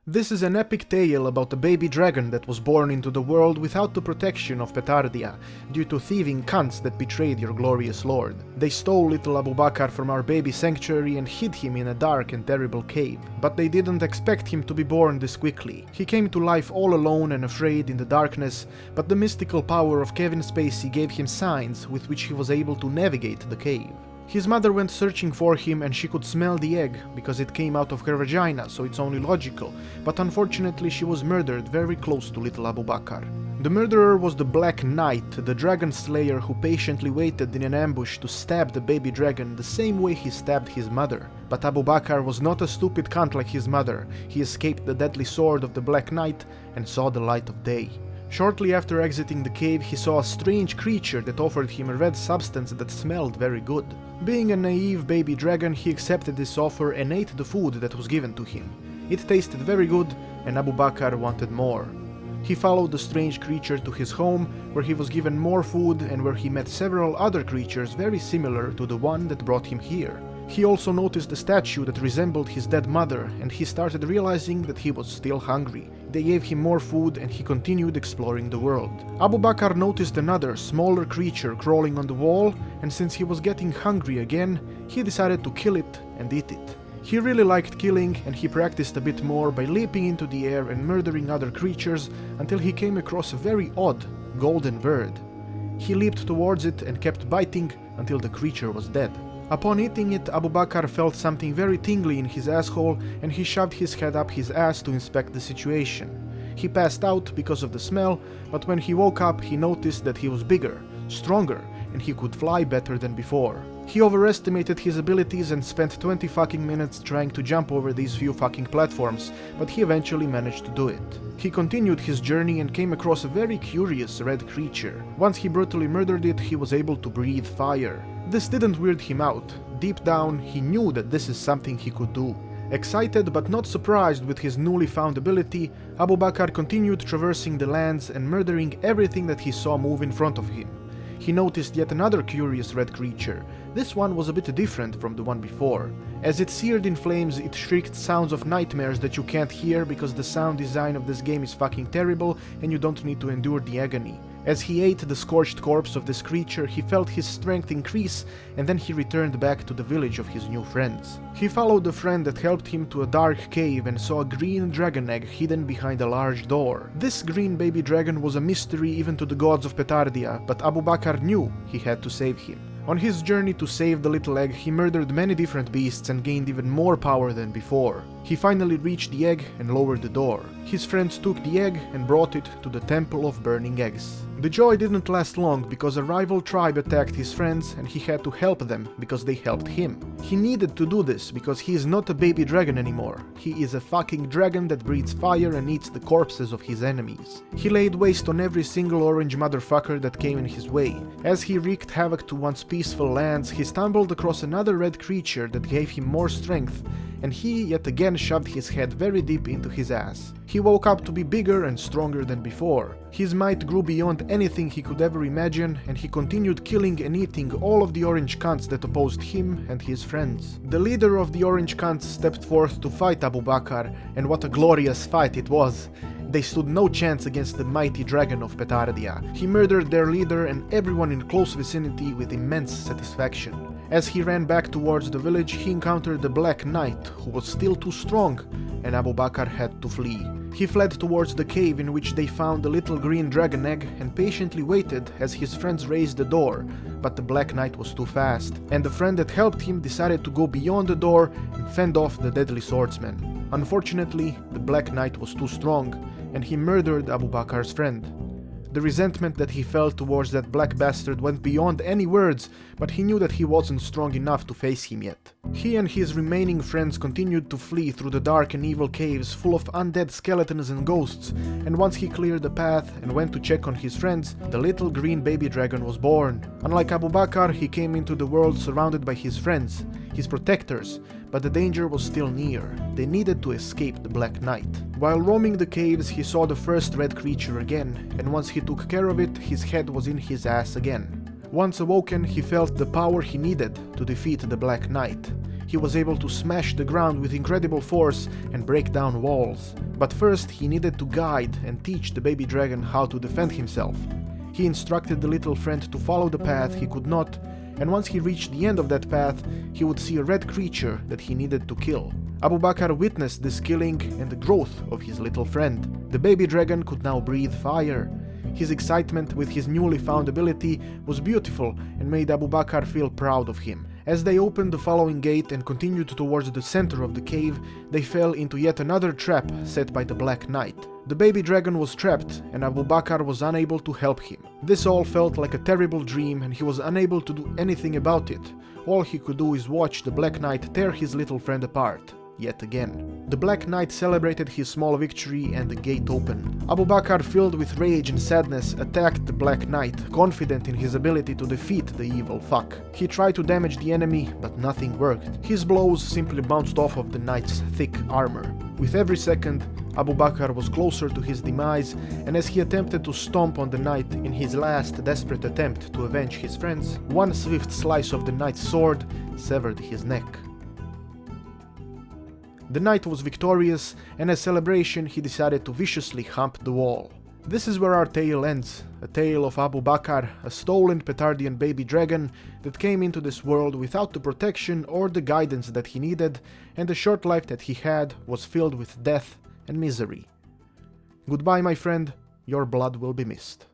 This is an epic tale about a baby dragon that was born into the world without the protection of Petardia, due to thieving cunts that betrayed your glorious lord. They stole little Aboubakar from our baby sanctuary and hid him in a dark and terrible cave. But they didn't expect him to be born this quickly. He came to life all alone and afraid in the darkness, but the mystical power of Kevin Spacey gave him signs with which he was able to navigate the cave. His mother went searching for him and she could smell the egg, because it came out of her vagina, so it's only logical, but unfortunately she was murdered very close to little Aboubakar. The murderer was the Black Knight, the dragon slayer who patiently waited in an ambush to stab the baby dragon the same way he stabbed his mother. But Aboubakar was not a stupid cunt like his mother. He escaped the deadly sword of the Black Knight and saw the light of day. Shortly after exiting the cave, he saw a strange creature that offered him a red substance that smelled very good. Being a naive baby dragon, he accepted this offer and ate the food that was given to him. It tasted very good, and Aboubakar wanted more. He followed the strange creature to his home, where he was given more food and where he met several other creatures very similar to the one that brought him here. He also noticed a statue that resembled his dead mother, and he started realizing that he was still hungry. They gave him more food and he continued exploring the world. Aboubakar noticed another, smaller creature crawling on the wall, and since he was getting hungry again, he decided to kill it and eat it. He really liked killing, and he practiced a bit more by leaping into the air and murdering other creatures until he came across a very odd golden bird. He leaped towards it and kept biting until the creature was dead. Upon eating it, Aboubakar felt something very tingly in his asshole and he shoved his head up his ass to inspect the situation. He passed out because of the smell, but when he woke up he noticed that he was bigger, stronger, and he could fly better than before. He overestimated his abilities and spent 20 fucking minutes trying to jump over these few fucking platforms, but he eventually managed to do it. He continued his journey and came across a very curious red creature. Once he brutally murdered it, he was able to breathe fire. This didn't weird him out. Deep down, he knew that this is something he could do. Excited but not surprised with his newly found ability, Aboubakar continued traversing the lands and murdering everything that he saw move in front of him. He noticed yet another curious red creature. This one was a bit different from the one before. As it seared in flames, it shrieked sounds of nightmares that you can't hear because the sound design of this game is fucking terrible and you don't need to endure the agony. As he ate the scorched corpse of this creature, he felt his strength increase, and then he returned back to the village of his new friends. He followed the friend that helped him to a dark cave and saw a green dragon egg hidden behind a large door. This green baby dragon was a mystery even to the gods of Petardia, but Aboubakar knew he had to save him. On his journey to save the little egg, he murdered many different beasts and gained even more power than before. He finally reached the egg and lowered the door. His friends took the egg and brought it to the Temple of Burning Eggs. The joy didn't last long because a rival tribe attacked his friends and he had to help them because they helped him. He needed to do this because he is not a baby dragon anymore. He is a fucking dragon that breathes fire and eats the corpses of his enemies. He laid waste on every single orange motherfucker that came in his way. As he wreaked havoc to once peaceful lands, he stumbled across another red creature that gave him more strength, and he yet again shoved his head very deep into his ass. He woke up to be bigger and stronger than before. His might grew beyond anything he could ever imagine, and he continued killing and eating all of the orange cunts that opposed him and his friends. The leader of the orange cunts stepped forth to fight Aboubakar, and what a glorious fight it was! They stood no chance against the mighty dragon of Petardia. He murdered their leader and everyone in close vicinity with immense satisfaction. As he ran back towards the village, he encountered the Black Knight, who was still too strong, and Aboubakar had to flee. He fled towards the cave in which they found the little green dragon egg and patiently waited as his friends raised the door, but the Black Knight was too fast, and the friend that helped him decided to go beyond the door and fend off the deadly swordsman. Unfortunately, the Black Knight was too strong, and he murdered Aboubakar's friend. The resentment that he felt towards that black bastard went beyond any words, but he knew that he wasn't strong enough to face him yet. He and his remaining friends continued to flee through the dark and evil caves full of undead skeletons and ghosts, and once he cleared the path and went to check on his friends, the little green baby dragon was born. Unlike Aboubakar, he came into the world surrounded by his friends, his protectors, but the danger was still near. They needed to escape the Black Knight. While roaming the caves, he saw the first red creature again, and once he took care of it, his head was in his ass again. Once awoken, he felt the power he needed to defeat the Black Knight. he was able to smash the ground with incredible force and break down walls. But first he needed to guide and teach the baby dragon how to defend himself. He instructed the little friend to follow the path he could not, and once he reached the end of that path, he would see a red creature that he needed to kill. Aboubakar witnessed this killing and the growth of his little friend. The baby dragon could now breathe fire. His excitement with his newly found ability was beautiful and made Aboubakar feel proud of him. As they opened the following gate and continued towards the center of the cave, they fell into yet another trap set by the Black Knight. The baby dragon was trapped and Aboubakar was unable to help him. This all felt like a terrible dream and he was unable to do anything about it. All he could do is watch the Black Knight tear his little friend apart. Yet again. The Black Knight celebrated his small victory and the gate opened. Aboubakar, filled with rage and sadness, attacked the Black Knight, confident in his ability to defeat the evil fuck. He tried to damage the enemy, but nothing worked. His blows simply bounced off of the knight's thick armor. With every second, Aboubakar was closer to his demise, and as he attempted to stomp on the knight in his last desperate attempt to avenge his friends, one swift slice of the knight's sword severed his neck. The knight was victorious, and as celebration he decided to viciously hump the wall. This is where our tale ends, a tale of Aboubakar, a stolen Petardian baby dragon that came into this world without the protection or the guidance that he needed, and the short life that he had was filled with death and misery. Goodbye, my friend, your blood will be missed.